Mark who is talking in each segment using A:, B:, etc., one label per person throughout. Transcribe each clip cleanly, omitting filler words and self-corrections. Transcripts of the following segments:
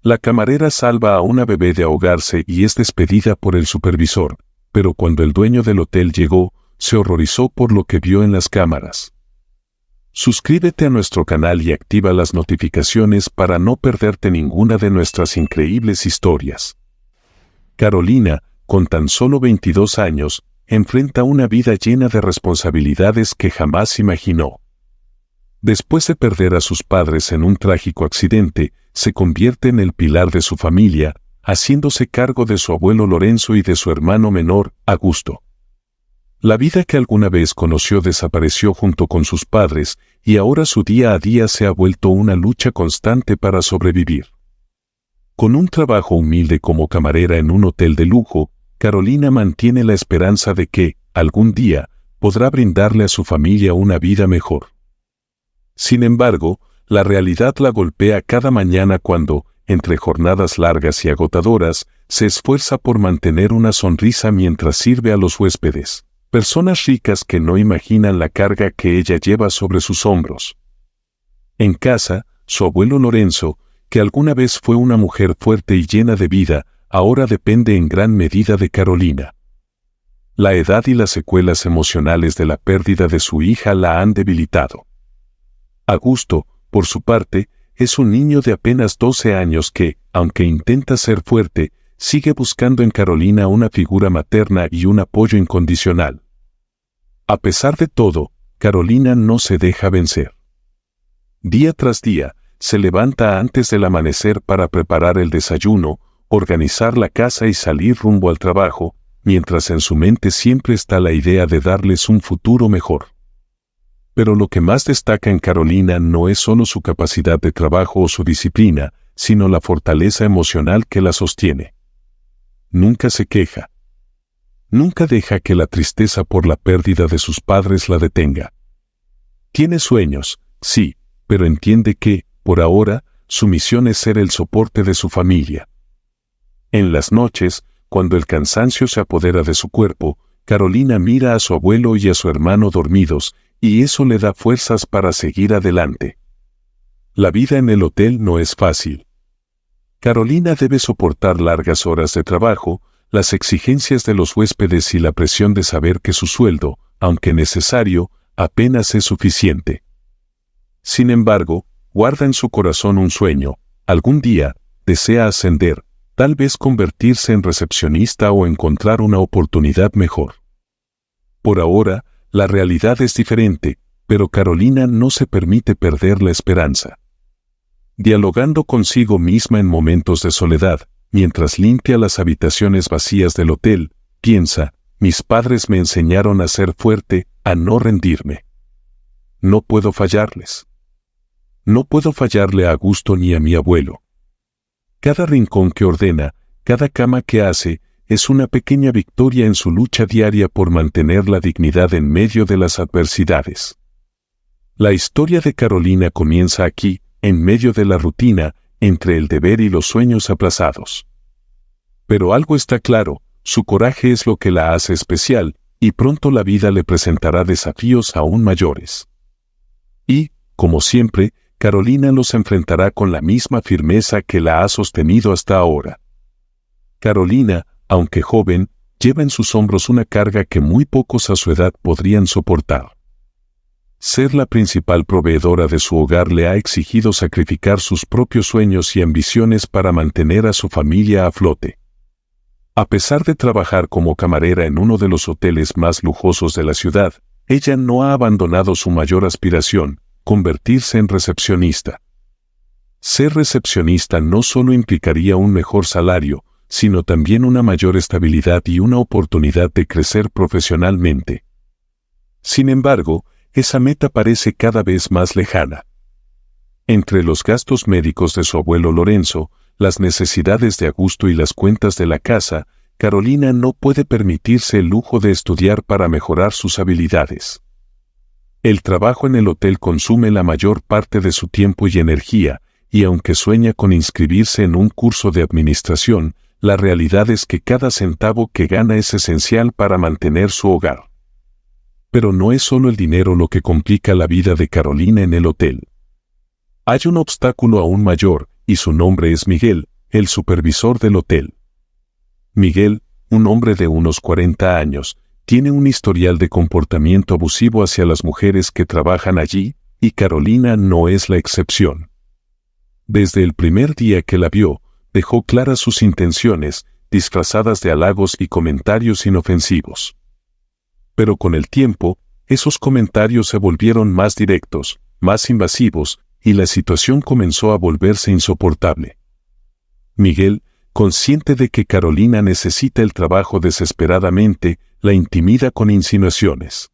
A: La camarera salva a una bebé de ahogarse y es despedida por el supervisor, pero cuando el dueño del hotel llegó, se horrorizó por lo que vio en las cámaras. Suscríbete a nuestro canal y activa las notificaciones para no perderte ninguna de nuestras increíbles historias. Carolina, con tan solo 22 años, enfrenta una vida llena de responsabilidades que jamás imaginó. Después de perder a sus padres en un trágico accidente, se convierte en el pilar de su familia, haciéndose cargo de su abuelo Lorenzo y de su hermano menor, Augusto. La vida que alguna vez conoció desapareció junto con sus padres, y ahora su día a día se ha vuelto una lucha constante para sobrevivir. Con un trabajo humilde como camarera en un hotel de lujo, Carolina mantiene la esperanza de que, algún día, podrá brindarle a su familia una vida mejor. Sin embargo, la realidad la golpea cada mañana cuando, entre jornadas largas y agotadoras, se esfuerza por mantener una sonrisa mientras sirve a los huéspedes, personas ricas que no imaginan la carga que ella lleva sobre sus hombros. En casa, su abuelo Lorenzo, que alguna vez fue una mujer fuerte y llena de vida, ahora depende en gran medida de Carolina. La edad y las secuelas emocionales de la pérdida de su hija la han debilitado. Augusto, por su parte, es un niño de apenas 12 años que, aunque intenta ser fuerte, sigue buscando en Carolina una figura materna y un apoyo incondicional. A pesar de todo, Carolina no se deja vencer. Día tras día, se levanta antes del amanecer para preparar el desayuno, organizar la casa y salir rumbo al trabajo, mientras en su mente siempre está la idea de darles un futuro mejor. Pero lo que más destaca en Carolina no es solo su capacidad de trabajo o su disciplina, sino la fortaleza emocional que la sostiene. Nunca se queja. Nunca deja que la tristeza por la pérdida de sus padres la detenga. Tiene sueños, sí, pero entiende que, por ahora, su misión es ser el soporte de su familia. En las noches, cuando el cansancio se apodera de su cuerpo, Carolina mira a su abuelo y a su hermano dormidos, y eso le da fuerzas para seguir adelante. La vida en el hotel no es fácil. Carolina debe soportar largas horas de trabajo, las exigencias de los huéspedes y la presión de saber que su sueldo, aunque necesario, apenas es suficiente. Sin embargo, guarda en su corazón un sueño. Algún día, desea ascender, tal vez convertirse en recepcionista o encontrar una oportunidad mejor. Por ahora, la realidad es diferente, pero Carolina no se permite perder la esperanza. Dialogando consigo misma en momentos de soledad, mientras limpia las habitaciones vacías del hotel, piensa: mis padres me enseñaron a ser fuerte, a no rendirme. No puedo fallarles. No puedo fallarle a Augusto ni a mi abuelo. Cada rincón que ordena, cada cama que hace, es una pequeña victoria en su lucha diaria por mantener la dignidad en medio de las adversidades. La historia de Carolina comienza aquí, en medio de la rutina, entre el deber y los sueños aplazados. Pero algo está claro: su coraje es lo que la hace especial, y pronto la vida le presentará desafíos aún mayores. Y, como siempre, Carolina los enfrentará con la misma firmeza que la ha sostenido hasta ahora. Carolina, aunque joven, lleva en sus hombros una carga que muy pocos a su edad podrían soportar. Ser la principal proveedora de su hogar le ha exigido sacrificar sus propios sueños y ambiciones para mantener a su familia a flote. A pesar de trabajar como camarera en uno de los hoteles más lujosos de la ciudad, ella no ha abandonado su mayor aspiración: convertirse en recepcionista. Ser recepcionista no solo implicaría un mejor salario, sino también una mayor estabilidad y una oportunidad de crecer profesionalmente. Sin embargo, esa meta parece cada vez más lejana. Entre los gastos médicos de su abuelo Lorenzo, las necesidades de Augusto y las cuentas de la casa, Carolina no puede permitirse el lujo de estudiar para mejorar sus habilidades. El trabajo en el hotel consume la mayor parte de su tiempo y energía, y aunque sueña con inscribirse en un curso de administración, la realidad es que cada centavo que gana es esencial para mantener su hogar. Pero no es solo el dinero lo que complica la vida de Carolina en el hotel. Hay un obstáculo aún mayor, y su nombre es Miguel, el supervisor del hotel. Miguel, un hombre de unos 40 años, tiene un historial de comportamiento abusivo hacia las mujeres que trabajan allí, y Carolina no es la excepción. Desde el primer día que la vio, dejó claras sus intenciones, disfrazadas de halagos y comentarios inofensivos. Pero con el tiempo, esos comentarios se volvieron más directos, más invasivos, y la situación comenzó a volverse insoportable. Miguel, consciente de que Carolina necesita el trabajo desesperadamente, la intimida con insinuaciones.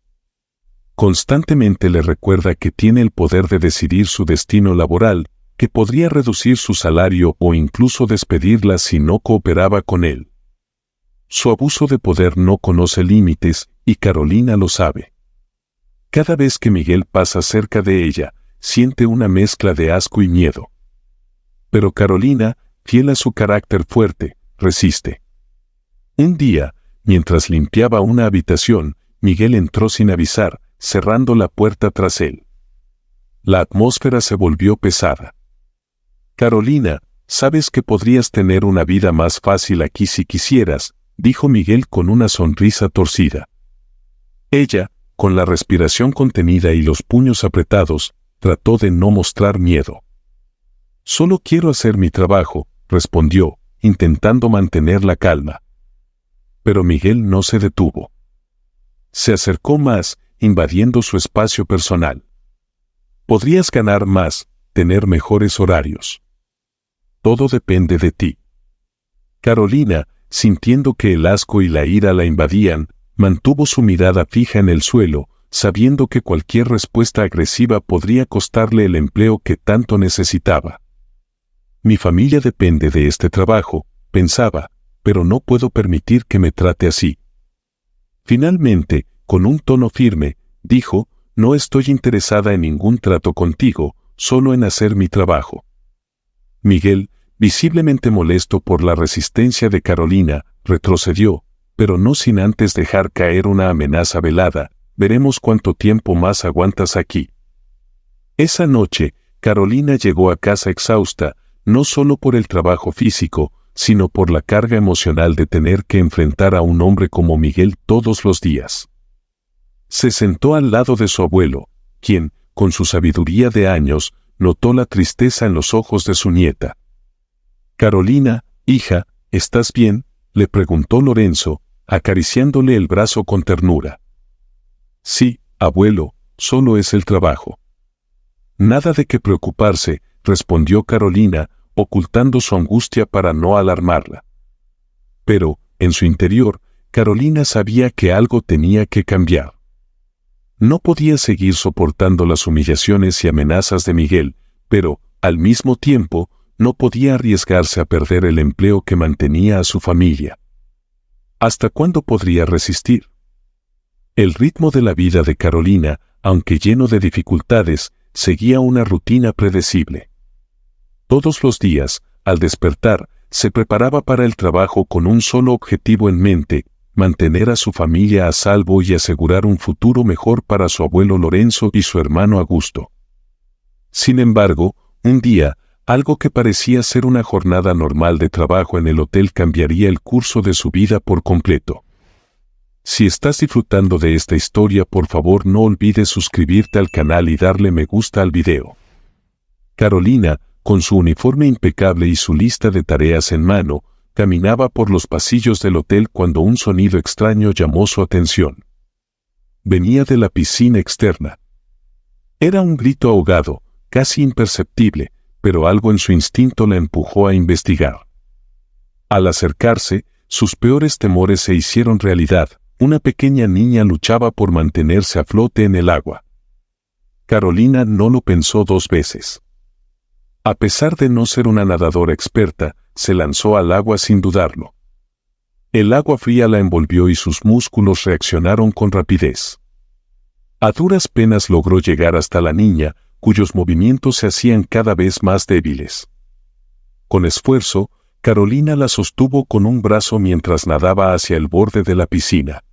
A: Constantemente le recuerda que tiene el poder de decidir su destino laboral, que podría reducir su salario o incluso despedirla si no cooperaba con él. Su abuso de poder no conoce límites, y Carolina lo sabe. Cada vez que Miguel pasa cerca de ella, siente una mezcla de asco y miedo. Pero Carolina, fiel a su carácter fuerte, resiste. Un día, mientras limpiaba una habitación, Miguel entró sin avisar, cerrando la puerta tras él. La atmósfera se volvió pesada. Carolina, sabes que podrías tener una vida más fácil aquí si quisieras, dijo Miguel con una sonrisa torcida. Ella, con la respiración contenida y los puños apretados, trató de no mostrar miedo. Solo quiero hacer mi trabajo, respondió, intentando mantener la calma. Pero Miguel no se detuvo. Se acercó más, invadiendo su espacio personal. Podrías ganar más, tener mejores horarios. Todo depende de ti. Carolina, sintiendo que el asco y la ira la invadían, mantuvo su mirada fija en el suelo, sabiendo que cualquier respuesta agresiva podría costarle el empleo que tanto necesitaba. Mi familia depende de este trabajo, pensaba, pero no puedo permitir que me trate así. Finalmente, con un tono firme, dijo, no estoy interesada en ningún trato contigo, solo en hacer mi trabajo. Miguel, visiblemente molesto por la resistencia de Carolina, retrocedió, pero no sin antes dejar caer una amenaza velada, veremos cuánto tiempo más aguantas aquí. Esa noche, Carolina llegó a casa exhausta, no solo por el trabajo físico, sino por la carga emocional de tener que enfrentar a un hombre como Miguel todos los días. Se sentó al lado de su abuelo, quien, con su sabiduría de años, notó la tristeza en los ojos de su nieta. Carolina, hija, ¿estás bien?, le preguntó Lorenzo, acariciándole el brazo con ternura. Sí, abuelo, solo es el trabajo. Nada de qué preocuparse, respondió Carolina, ocultando su angustia para no alarmarla. Pero, en su interior, Carolina sabía que algo tenía que cambiar. No podía seguir soportando las humillaciones y amenazas de Miguel, pero, al mismo tiempo, no podía arriesgarse a perder el empleo que mantenía a su familia. ¿Hasta cuándo podría resistir? El ritmo de la vida de Carolina, aunque lleno de dificultades, seguía una rutina predecible. Todos los días, al despertar, se preparaba para el trabajo con un solo objetivo en mente: mantener a su familia a salvo y asegurar un futuro mejor para su abuelo Lorenzo y su hermano Augusto. Sin embargo, un día, algo que parecía ser una jornada normal de trabajo en el hotel cambiaría el curso de su vida por completo. Si estás disfrutando de esta historia, por favor no olvides suscribirte al canal y darle me gusta al video. Carolina, con su uniforme impecable y su lista de tareas en mano, caminaba por los pasillos del hotel cuando un sonido extraño llamó su atención. Venía de la piscina externa. Era un grito ahogado, casi imperceptible, pero algo en su instinto la empujó a investigar. Al acercarse, sus peores temores se hicieron realidad. Una pequeña niña luchaba por mantenerse a flote en el agua. Carolina no lo pensó dos veces. A pesar de no ser una nadadora experta, se lanzó al agua sin dudarlo. El agua fría la envolvió y sus músculos reaccionaron con rapidez. A duras penas logró llegar hasta la niña, cuyos movimientos se hacían cada vez más débiles. Con esfuerzo, Carolina la sostuvo con un brazo mientras nadaba hacia el borde de la piscina.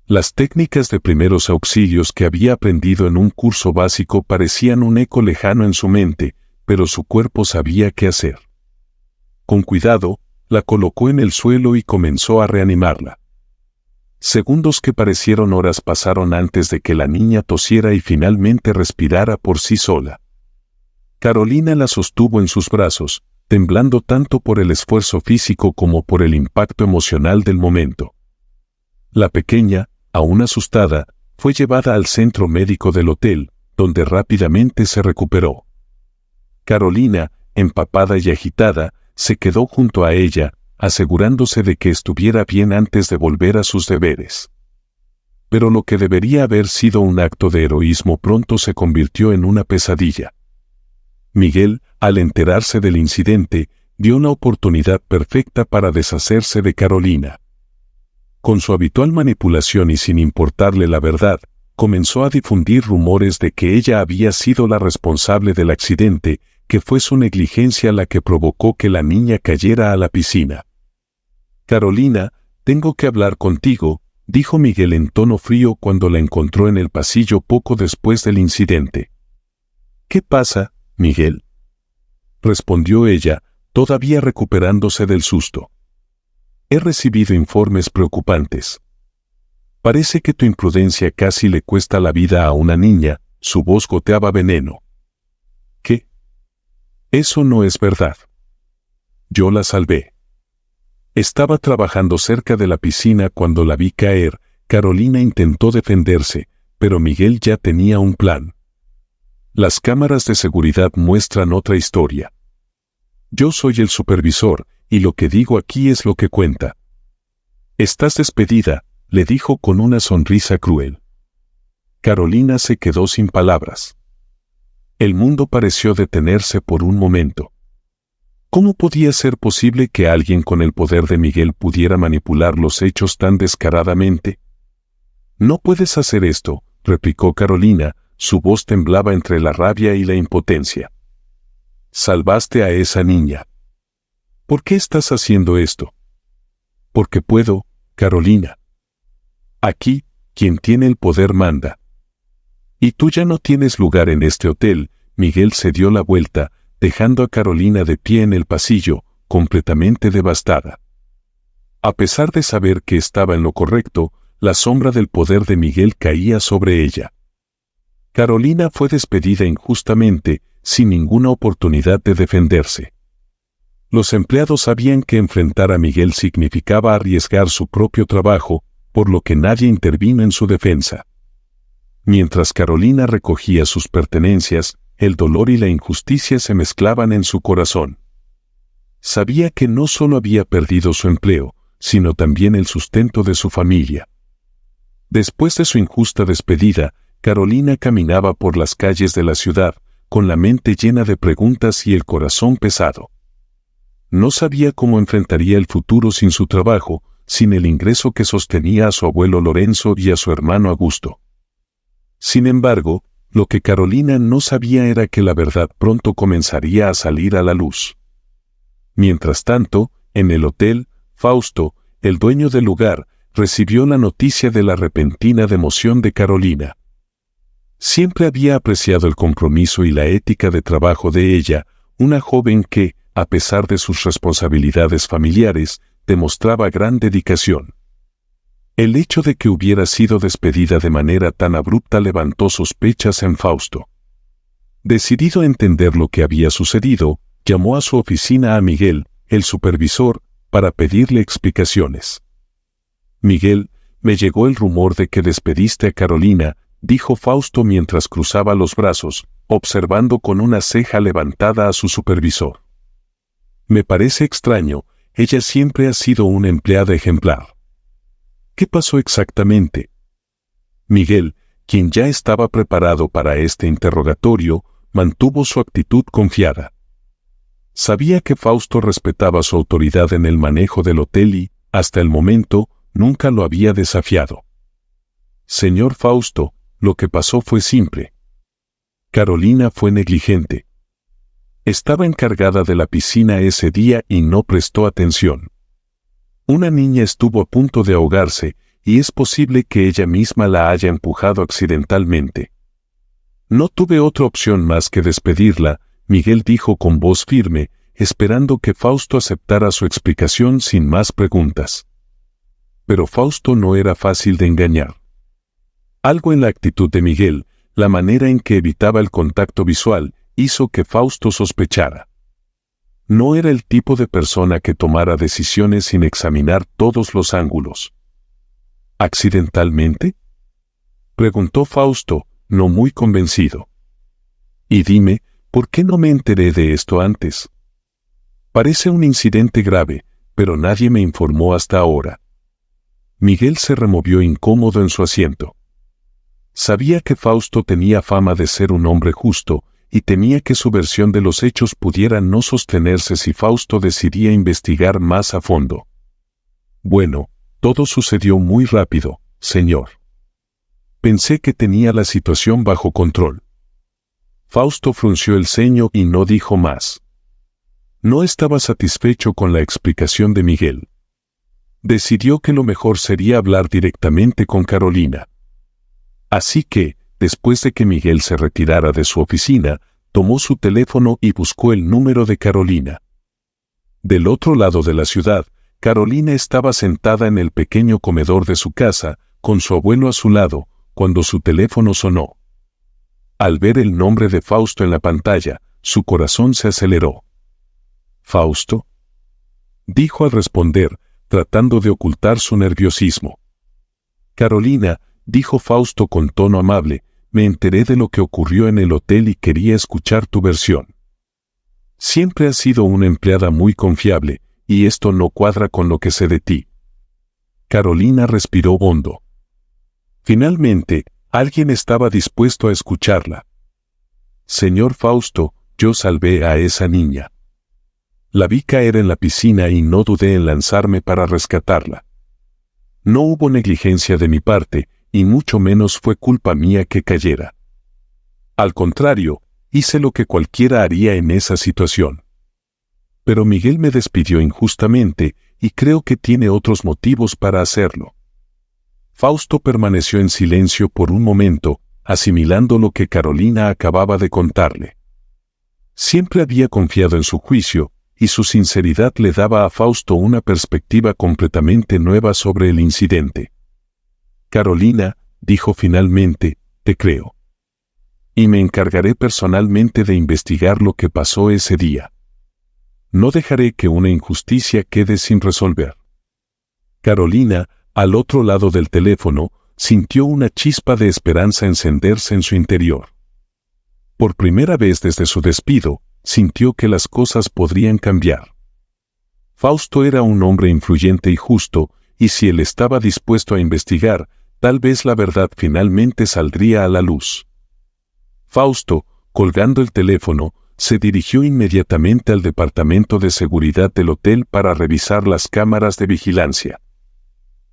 A: Las técnicas de primeros auxilios que había aprendido en un curso básico parecían un eco lejano en su mente, pero su cuerpo sabía qué hacer. Con cuidado, la colocó en el suelo y comenzó a reanimarla. Segundos que parecieron horas pasaron antes de que la niña tosiera y finalmente respirara por sí sola. Carolina la sostuvo en sus brazos, temblando tanto por el esfuerzo físico como por el impacto emocional del momento. La pequeña, aún asustada, fue llevada al centro médico del hotel, donde rápidamente se recuperó. Carolina, empapada y agitada, se quedó junto a ella, asegurándose de que estuviera bien antes de volver a sus deberes. Pero lo que debería haber sido un acto de heroísmo pronto se convirtió en una pesadilla. Miguel, al enterarse del incidente, vio una oportunidad perfecta para deshacerse de Carolina. Con su habitual manipulación y sin importarle la verdad, comenzó a difundir rumores de que ella había sido la responsable del accidente, que fue su negligencia la que provocó que la niña cayera a la piscina. «Carolina, tengo que hablar contigo», dijo Miguel en tono frío cuando la encontró en el pasillo poco después del incidente. «¿Qué pasa, Miguel?», respondió ella, todavía recuperándose del susto. «He recibido informes preocupantes. Parece que tu imprudencia casi le cuesta la vida a una niña», su voz goteaba veneno. «¿Qué? Eso no es verdad. Yo la salvé. Estaba trabajando cerca de la piscina cuando la vi caer». Carolina intentó defenderse, pero Miguel ya tenía un plan. «Las cámaras de seguridad muestran otra historia. Yo soy el supervisor, y lo que digo aquí es lo que cuenta». «Estás despedida», le dijo con una sonrisa cruel. Carolina se quedó sin palabras. El mundo pareció detenerse por un momento. ¿Cómo podía ser posible que alguien con el poder de Miguel pudiera manipular los hechos tan descaradamente? «No puedes hacer esto», replicó Carolina, su voz temblaba entre la rabia y la impotencia. «Salvaste a esa niña. ¿Por qué estás haciendo esto?» «Porque puedo, Carolina. Aquí, quien tiene el poder manda. Y tú ya no tienes lugar en este hotel». Miguel se dio la vuelta, dejando a Carolina de pie en el pasillo, completamente devastada. A pesar de saber que estaba en lo correcto, la sombra del poder de Miguel caía sobre ella. Carolina fue despedida injustamente, sin ninguna oportunidad de defenderse. Los empleados sabían que enfrentar a Miguel significaba arriesgar su propio trabajo, por lo que nadie intervino en su defensa. Mientras Carolina recogía sus pertenencias, el dolor y la injusticia se mezclaban en su corazón. Sabía que no solo había perdido su empleo, sino también el sustento de su familia. Después de su injusta despedida, Carolina caminaba por las calles de la ciudad, con la mente llena de preguntas y el corazón pesado. No sabía cómo enfrentaría el futuro sin su trabajo, sin el ingreso que sostenía a su abuelo Lorenzo y a su hermano Augusto. Sin embargo, lo que Carolina no sabía era que la verdad pronto comenzaría a salir a la luz. Mientras tanto, en el hotel, Fausto, el dueño del lugar, recibió la noticia de la repentina democión de Carolina. Siempre había apreciado el compromiso y la ética de trabajo de ella, una joven que, a pesar de sus responsabilidades familiares, demostraba gran dedicación. El hecho de que hubiera sido despedida de manera tan abrupta levantó sospechas en Fausto. Decidido a entender lo que había sucedido, llamó a su oficina a Miguel, el supervisor, para pedirle explicaciones. «Miguel, me llegó el rumor de que despediste a Carolina», dijo Fausto mientras cruzaba los brazos, observando con una ceja levantada a su supervisor. «Me parece extraño, ella siempre ha sido una empleada ejemplar». «¿Qué pasó exactamente?». Miguel, quien ya estaba preparado para este interrogatorio, mantuvo su actitud confiada. Sabía que Fausto respetaba su autoridad en el manejo del hotel y, hasta el momento, nunca lo había desafiado. «Señor Fausto, lo que pasó fue simple. Carolina fue negligente. Estaba encargada de la piscina ese día y no prestó atención. Una niña estuvo a punto de ahogarse, y es posible que ella misma la haya empujado accidentalmente. No tuve otra opción más que despedirla», Miguel dijo con voz firme, esperando que Fausto aceptara su explicación sin más preguntas. Pero Fausto no era fácil de engañar. Algo en la actitud de Miguel, la manera en que evitaba el contacto visual, hizo que Fausto sospechara. No era el tipo de persona que tomara decisiones sin examinar todos los ángulos. ¿Accidentalmente?, preguntó Fausto, no muy convencido. Y dime, ¿por qué no me enteré de esto antes? Parece un incidente grave, pero nadie me informó hasta ahora. Miguel se removió incómodo en su asiento. Sabía que Fausto tenía fama de ser un hombre justo, y temía que su versión de los hechos pudiera no sostenerse si Fausto decidía investigar más a fondo. Bueno, todo sucedió muy rápido, señor. Pensé que tenía la situación bajo control. Fausto frunció el ceño y no dijo más. No estaba satisfecho con la explicación de Miguel. Decidió que lo mejor sería hablar directamente con Carolina. Así que, después de que Miguel se retirara de su oficina, tomó su teléfono y buscó el número de Carolina. Del otro lado de la ciudad, Carolina estaba sentada en el pequeño comedor de su casa, con su abuelo a su lado, cuando su teléfono sonó. Al ver el nombre de Fausto en la pantalla, su corazón se aceleró. ¿Fausto?, dijo al responder, tratando de ocultar su nerviosismo. Carolina, dijo Fausto con tono amable, me enteré de lo que ocurrió en el hotel y quería escuchar tu versión. Siempre has sido una empleada muy confiable, y esto no cuadra con lo que sé de ti. Carolina respiró hondo. Finalmente, alguien estaba dispuesto a escucharla. Señor Fausto, yo salvé a esa niña. La vi caer en la piscina y no dudé en lanzarme para rescatarla. No hubo negligencia de mi parte, y mucho menos fue culpa mía que cayera. Al contrario, hice lo que cualquiera haría en esa situación. Pero Miguel me despidió injustamente, y creo que tiene otros motivos para hacerlo. Fausto permaneció en silencio por un momento, asimilando lo que Carolina acababa de contarle. Siempre había confiado en su juicio, y su sinceridad le daba a Fausto una perspectiva completamente nueva sobre el incidente. Carolina, dijo finalmente, te creo. Y me encargaré personalmente de investigar lo que pasó ese día. No dejaré que una injusticia quede sin resolver. Carolina, al otro lado del teléfono, sintió una chispa de esperanza encenderse en su interior. Por primera vez desde su despido, sintió que las cosas podrían cambiar. Fausto era un hombre influyente y justo, y si él estaba dispuesto a investigar, tal vez la verdad finalmente saldría a la luz. Fausto, colgando el teléfono, se dirigió inmediatamente al departamento de seguridad del hotel para revisar las cámaras de vigilancia.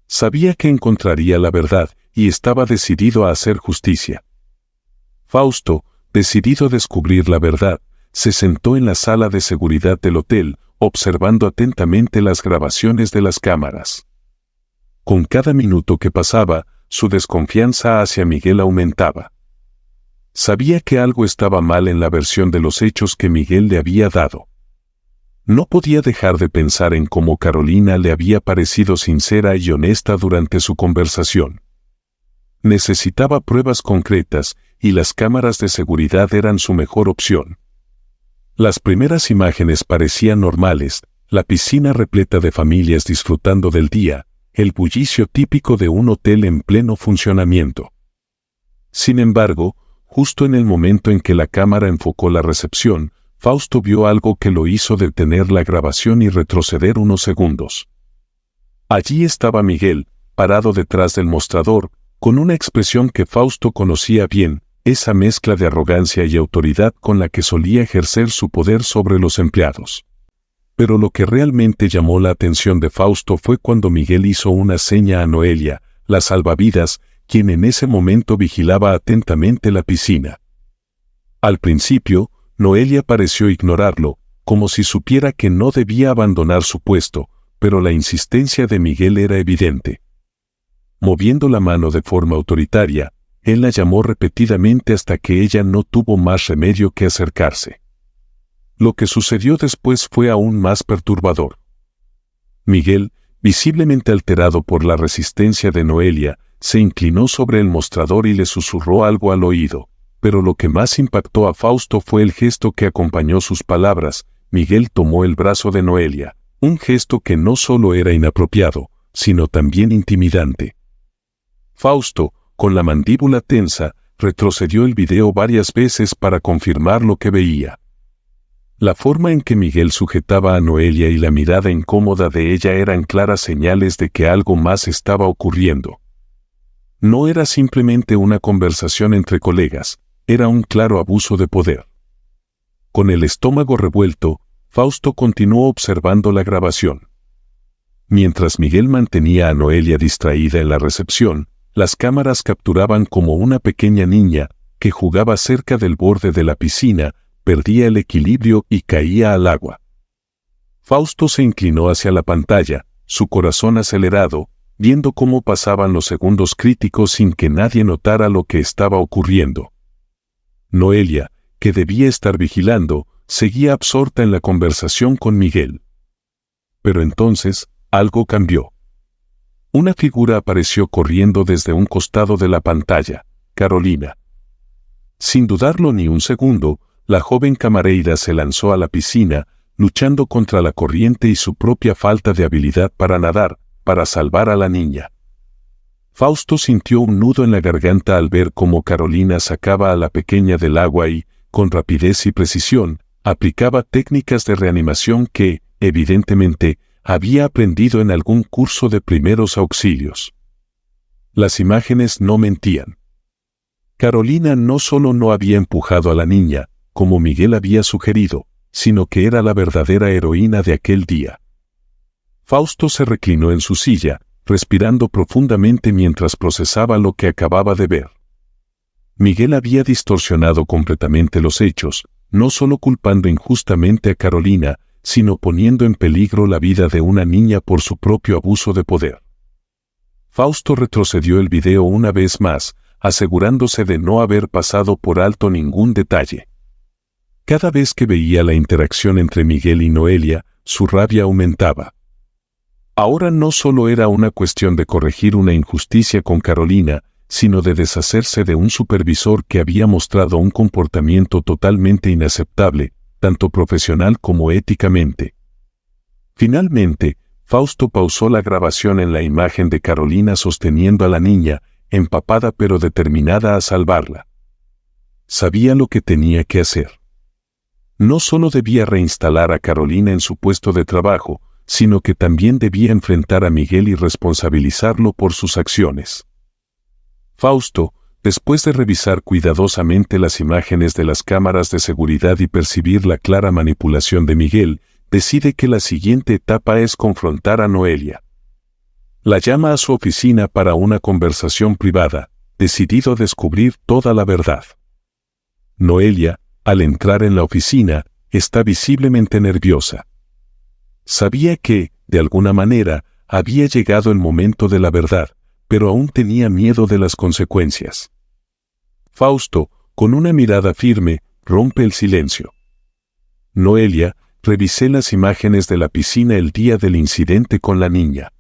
A: Sabía que encontraría la verdad, y estaba decidido a hacer justicia. Fausto, decidido a descubrir la verdad, se sentó en la sala de seguridad del hotel, observando atentamente las grabaciones de las cámaras. Con cada minuto que pasaba, su desconfianza hacia Miguel aumentaba. Sabía que algo estaba mal en la versión de los hechos que Miguel le había dado. No podía dejar de pensar en cómo Carolina le había parecido sincera y honesta durante su conversación. Necesitaba pruebas concretas, y las cámaras de seguridad eran su mejor opción. Las primeras imágenes parecían normales, la piscina repleta de familias disfrutando del día, el bullicio típico de un hotel en pleno funcionamiento. Sin embargo, justo en el momento en que la cámara enfocó la recepción, Fausto vio algo que lo hizo detener la grabación y retroceder unos segundos. Allí estaba Miguel, parado detrás del mostrador, con una expresión que Fausto conocía bien, esa mezcla de arrogancia y autoridad con la que solía ejercer su poder sobre los empleados. Pero lo que realmente llamó la atención de Fausto fue cuando Miguel hizo una seña a Noelia, la salvavidas, quien en ese momento vigilaba atentamente la piscina. Al principio, Noelia pareció ignorarlo, como si supiera que no debía abandonar su puesto, pero la insistencia de Miguel era evidente. Moviendo la mano de forma autoritaria, él la llamó repetidamente hasta que ella no tuvo más remedio que acercarse. Lo que sucedió después fue aún más perturbador. Miguel, visiblemente alterado por la resistencia de Noelia, se inclinó sobre el mostrador y le susurró algo al oído, pero lo que más impactó a Fausto fue el gesto que acompañó sus palabras. Miguel tomó el brazo de Noelia, un gesto que no solo era inapropiado, sino también intimidante. Fausto, con la mandíbula tensa, retrocedió el video varias veces para confirmar lo que veía. La forma en que Miguel sujetaba a Noelia y la mirada incómoda de ella eran claras señales de que algo más estaba ocurriendo. No era simplemente una conversación entre colegas, era un claro abuso de poder. Con el estómago revuelto, Fausto continuó observando la grabación. Mientras Miguel mantenía a Noelia distraída en la recepción, las cámaras capturaban como una pequeña niña, que jugaba cerca del borde de la piscina, perdía el equilibrio y caía al agua. Fausto se inclinó hacia la pantalla, su corazón acelerado, viendo cómo pasaban los segundos críticos sin que nadie notara lo que estaba ocurriendo. Noelia, que debía estar vigilando, seguía absorta en la conversación con Miguel. Pero entonces, algo cambió. Una figura apareció corriendo desde un costado de la pantalla, Carolina. Sin dudarlo ni un segundo, la joven camareira se lanzó a la piscina, luchando contra la corriente y su propia falta de habilidad para nadar, para salvar a la niña. Fausto sintió un nudo en la garganta al ver cómo Carolina sacaba a la pequeña del agua y, con rapidez y precisión, aplicaba técnicas de reanimación que, evidentemente, había aprendido en algún curso de primeros auxilios. Las imágenes no mentían. Carolina no solo no había empujado a la niña, como Miguel había sugerido, sino que era la verdadera heroína de aquel día. Fausto se reclinó en su silla, respirando profundamente mientras procesaba lo que acababa de ver. Miguel había distorsionado completamente los hechos, no solo culpando injustamente a Carolina, sino poniendo en peligro la vida de una niña por su propio abuso de poder. Fausto retrocedió el video una vez más, asegurándose de no haber pasado por alto ningún detalle. Cada vez que veía la interacción entre Miguel y Noelia, su rabia aumentaba. Ahora no solo era una cuestión de corregir una injusticia con Carolina, sino de deshacerse de un supervisor que había mostrado un comportamiento totalmente inaceptable, tanto profesional como éticamente. Finalmente, Fausto pausó la grabación en la imagen de Carolina sosteniendo a la niña, empapada pero determinada a salvarla. Sabía lo que tenía que hacer. No solo debía reinstalar a Carolina en su puesto de trabajo, sino que también debía enfrentar a Miguel y responsabilizarlo por sus acciones. Fausto, después de revisar cuidadosamente las imágenes de las cámaras de seguridad y percibir la clara manipulación de Miguel, decide que la siguiente etapa es confrontar a Noelia. La llama a su oficina para una conversación privada, decidido a descubrir toda la verdad. Noelia, al entrar en la oficina, está visiblemente nerviosa. Sabía que, de alguna manera, había llegado el momento de la verdad, pero aún tenía miedo de las consecuencias. Fausto, con una mirada firme, rompe el silencio. Noelia, revisé las imágenes de la piscina el día del incidente con la niña.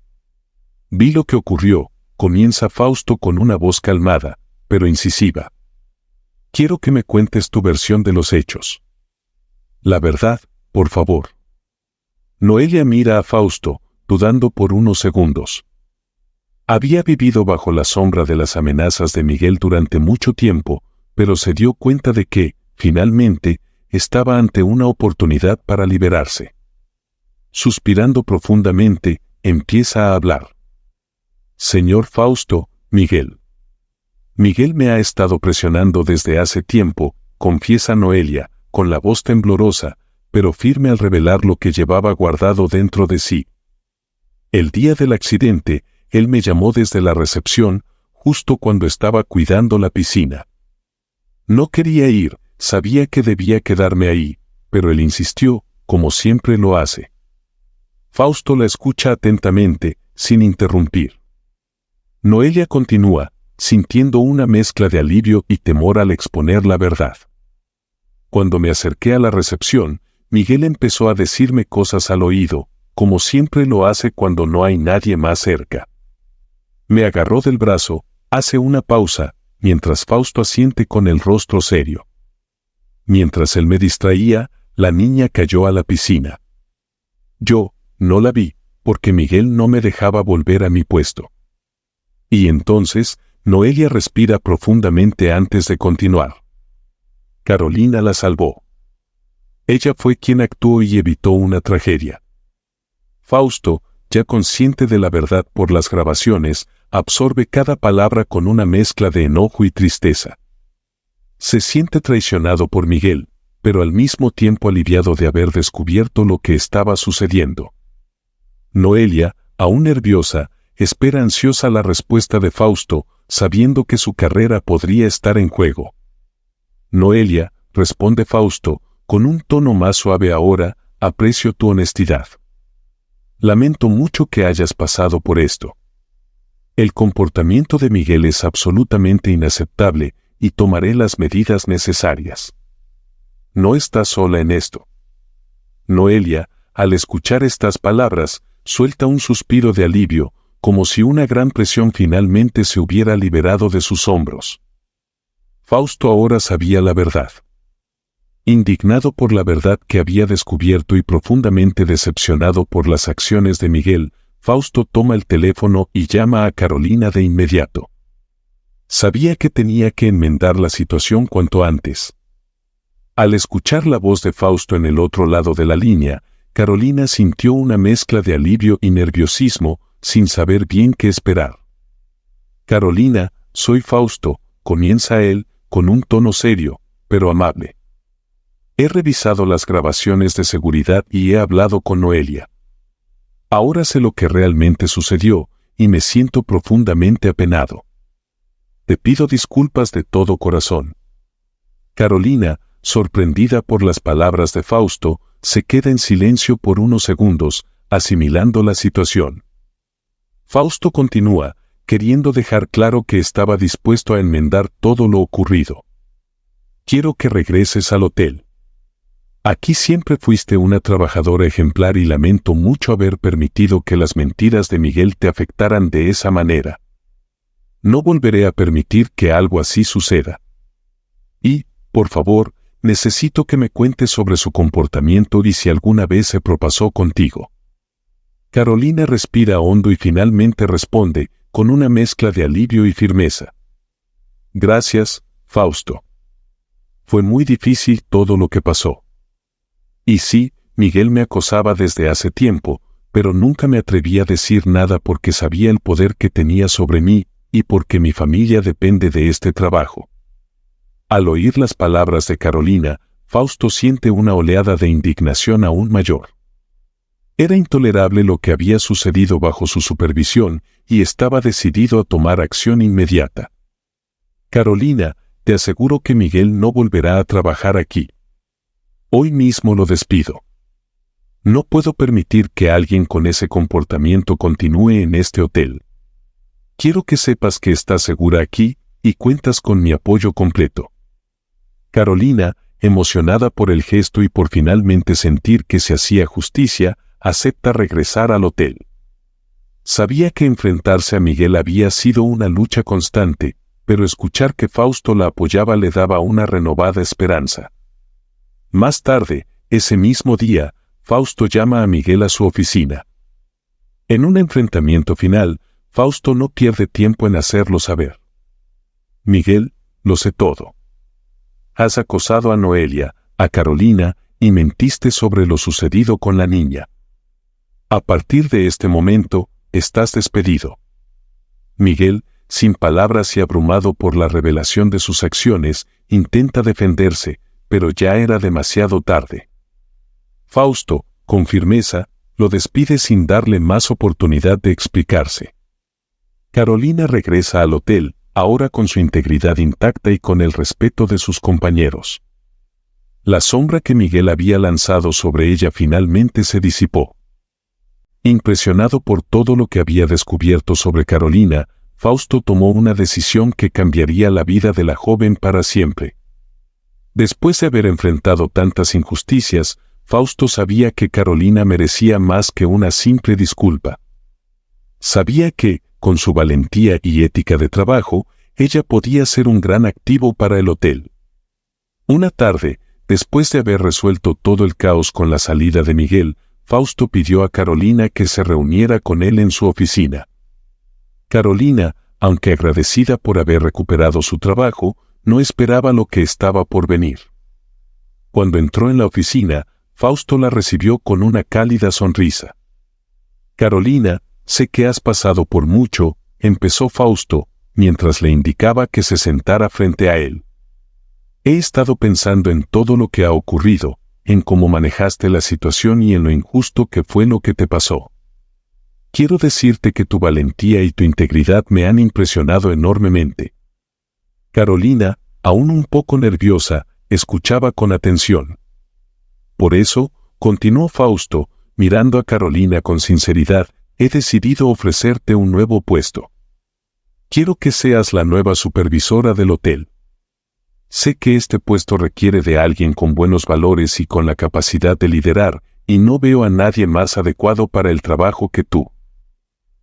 A: Vi lo que ocurrió, comienza Fausto con una voz calmada, pero incisiva. Quiero que me cuentes tu versión de los hechos. La verdad, por favor. Noelia mira a Fausto, dudando por unos segundos. Había vivido bajo la sombra de las amenazas de Miguel durante mucho tiempo, pero se dio cuenta de que, finalmente, estaba ante una oportunidad para liberarse. Suspirando profundamente, empieza a hablar. Señor Fausto, Miguel. Miguel me ha estado presionando desde hace tiempo, confiesa Noelia, con la voz temblorosa, pero firme al revelar lo que llevaba guardado dentro de sí. El día del accidente, él me llamó desde la recepción, justo cuando estaba cuidando la piscina. No quería ir, sabía que debía quedarme ahí, pero él insistió, como siempre lo hace. Fausto la escucha atentamente, sin interrumpir. Noelia continúa, sintiendo una mezcla de alivio y temor al exponer la verdad. Cuando me acerqué a la recepción, Miguel empezó a decirme cosas al oído, como siempre lo hace cuando no hay nadie más cerca. Me agarró del brazo, hace una pausa, mientras Fausto asiente con el rostro serio. Mientras él me distraía, la niña cayó a la piscina. Yo no la vi, porque Miguel no me dejaba volver a mi puesto. Y entonces, Noelia respira profundamente antes de continuar. Carolina la salvó. Ella fue quien actuó y evitó una tragedia. Fausto, ya consciente de la verdad por las grabaciones, absorbe cada palabra con una mezcla de enojo y tristeza. Se siente traicionado por Miguel, pero al mismo tiempo aliviado de haber descubierto lo que estaba sucediendo. Noelia, aún nerviosa, espera ansiosa la respuesta de Fausto, sabiendo que su carrera podría estar en juego. Noelia, responde Fausto, con un tono más suave ahora, aprecio tu honestidad. Lamento mucho que hayas pasado por esto. El comportamiento de Miguel es absolutamente inaceptable y tomaré las medidas necesarias. No estás sola en esto. Noelia, al escuchar estas palabras, suelta un suspiro de alivio, como si una gran presión finalmente se hubiera liberado de sus hombros. Fausto ahora sabía la verdad. Indignado por la verdad que había descubierto y profundamente decepcionado por las acciones de Miguel, Fausto toma el teléfono y llama a Carolina de inmediato. Sabía que tenía que enmendar la situación cuanto antes. Al escuchar la voz de Fausto en el otro lado de la línea, Carolina sintió una mezcla de alivio y nerviosismo, sin saber bien qué esperar. Carolina, soy Fausto, comienza él, con un tono serio, pero amable. He revisado las grabaciones de seguridad y he hablado con Noelia. Ahora sé lo que realmente sucedió, y me siento profundamente apenado. Te pido disculpas de todo corazón. Carolina, sorprendida por las palabras de Fausto, se queda en silencio por unos segundos, asimilando la situación. Fausto continúa, queriendo dejar claro que estaba dispuesto a enmendar todo lo ocurrido. Quiero que regreses al hotel. Aquí siempre fuiste una trabajadora ejemplar y lamento mucho haber permitido que las mentiras de Miguel te afectaran de esa manera. No volveré a permitir que algo así suceda. Y, por favor, necesito que me cuentes sobre su comportamiento y si alguna vez se propasó contigo. Carolina respira hondo y finalmente responde, con una mezcla de alivio y firmeza. Gracias, Fausto. Fue muy difícil todo lo que pasó. Y sí, Miguel me acosaba desde hace tiempo, pero nunca me atreví a decir nada porque sabía el poder que tenía sobre mí, y porque mi familia depende de este trabajo. Al oír las palabras de Carolina, Fausto siente una oleada de indignación aún mayor. Era intolerable lo que había sucedido bajo su supervisión, y estaba decidido a tomar acción inmediata. Carolina, te aseguro que Miguel no volverá a trabajar aquí. Hoy mismo lo despido. No puedo permitir que alguien con ese comportamiento continúe en este hotel. Quiero que sepas que estás segura aquí, y cuentas con mi apoyo completo. Carolina, emocionada por el gesto y por finalmente sentir que se hacía justicia, acepta regresar al hotel. Sabía que enfrentarse a Miguel había sido una lucha constante, pero escuchar que Fausto la apoyaba le daba una renovada esperanza. Más tarde, ese mismo día, Fausto llama a Miguel a su oficina. En un enfrentamiento final, Fausto no pierde tiempo en hacerlo saber. Miguel, lo sé todo. Has acosado a Noelia, a Carolina, y mentiste sobre lo sucedido con la niña. A partir de este momento, estás despedido. Miguel, sin palabras y abrumado por la revelación de sus acciones, intenta defenderse, pero ya era demasiado tarde. Fausto, con firmeza, lo despide sin darle más oportunidad de explicarse. Carolina regresa al hotel, ahora con su integridad intacta y con el respeto de sus compañeros. La sombra que Miguel había lanzado sobre ella finalmente se disipó. Impresionado por todo lo que había descubierto sobre Carolina, Fausto tomó una decisión que cambiaría la vida de la joven para siempre. Después de haber enfrentado tantas injusticias, Fausto sabía que Carolina merecía más que una simple disculpa. Sabía que, con su valentía y ética de trabajo, ella podía ser un gran activo para el hotel. Una tarde, después de haber resuelto todo el caos con la salida de Miguel, Fausto pidió a Carolina que se reuniera con él en su oficina. Carolina, aunque agradecida por haber recuperado su trabajo, no esperaba lo que estaba por venir. Cuando entró en la oficina, Fausto la recibió con una cálida sonrisa. «Carolina, sé que has pasado por mucho», empezó Fausto, mientras le indicaba que se sentara frente a él. «He estado pensando en todo lo que ha ocurrido, en cómo manejaste la situación y en lo injusto que fue lo que te pasó. Quiero decirte que tu valentía y tu integridad me han impresionado enormemente». Carolina, aún un poco nerviosa, escuchaba con atención. «Por eso», continuó Fausto, mirando a Carolina con sinceridad, «he decidido ofrecerte un nuevo puesto. Quiero que seas la nueva supervisora del hotel. Sé que este puesto requiere de alguien con buenos valores y con la capacidad de liderar, y no veo a nadie más adecuado para el trabajo que tú».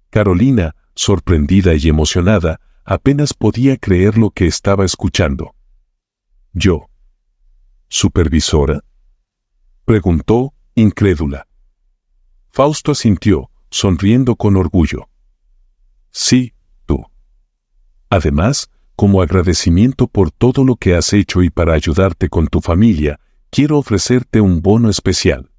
A: Carolina, sorprendida y emocionada, apenas podía creer lo que estaba escuchando. «¿Yo? ¿Supervisora?», preguntó, incrédula. Fausto asintió, sonriendo con orgullo. «Sí, tú. Además, como agradecimiento por todo lo que has hecho y para ayudarte con tu familia, quiero ofrecerte un bono especial.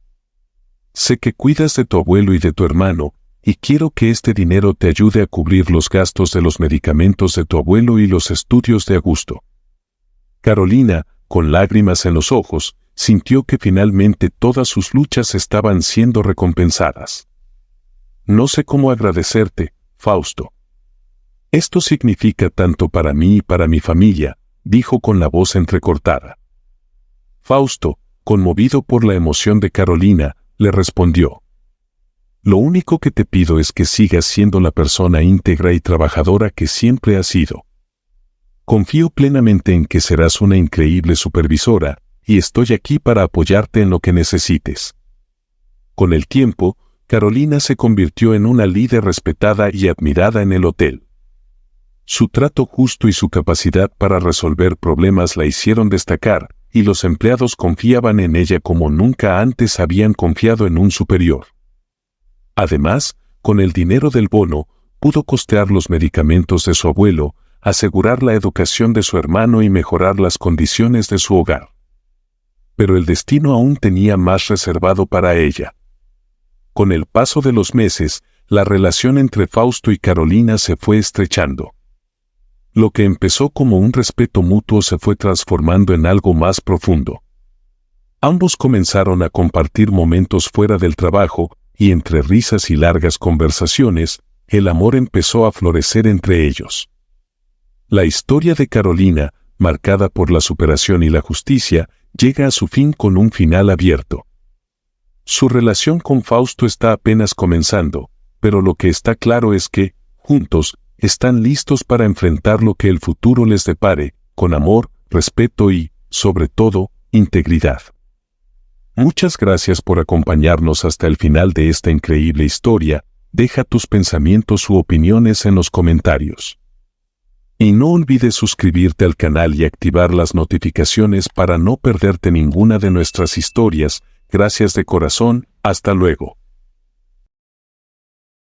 A: Sé que cuidas de tu abuelo y de tu hermano, y quiero que este dinero te ayude a cubrir los gastos de los medicamentos de tu abuelo y los estudios de Augusto». Carolina, con lágrimas en los ojos, sintió que finalmente todas sus luchas estaban siendo recompensadas. «No sé cómo agradecerte, Fausto. Esto significa tanto para mí y para mi familia», dijo con la voz entrecortada. Fausto, conmovido por la emoción de Carolina, le respondió: «Lo único que te pido es que sigas siendo la persona íntegra y trabajadora que siempre has sido. Confío plenamente en que serás una increíble supervisora, y estoy aquí para apoyarte en lo que necesites». Con el tiempo, Carolina se convirtió en una líder respetada y admirada en el hotel. Su trato justo y su capacidad para resolver problemas la hicieron destacar, y los empleados confiaban en ella como nunca antes habían confiado en un superior. Además, con el dinero del bono, pudo costear los medicamentos de su abuelo, asegurar la educación de su hermano y mejorar las condiciones de su hogar. Pero el destino aún tenía más reservado para ella. Con el paso de los meses, la relación entre Fausto y Carolina se fue estrechando. Lo que empezó como un respeto mutuo se fue transformando en algo más profundo. Ambos comenzaron a compartir momentos fuera del trabajo, y entre risas y largas conversaciones, el amor empezó a florecer entre ellos. La historia de Carolina, marcada por la superación y la justicia, llega a su fin con un final abierto. Su relación con Fausto está apenas comenzando, pero lo que está claro es que, juntos, están listos para enfrentar lo que el futuro les depare, con amor, respeto y, sobre todo, integridad. Muchas gracias por acompañarnos hasta el final de esta increíble historia. Deja tus pensamientos u opiniones en los comentarios. Y no olvides suscribirte al canal y activar las notificaciones para no perderte ninguna de nuestras historias. Gracias de corazón, hasta luego.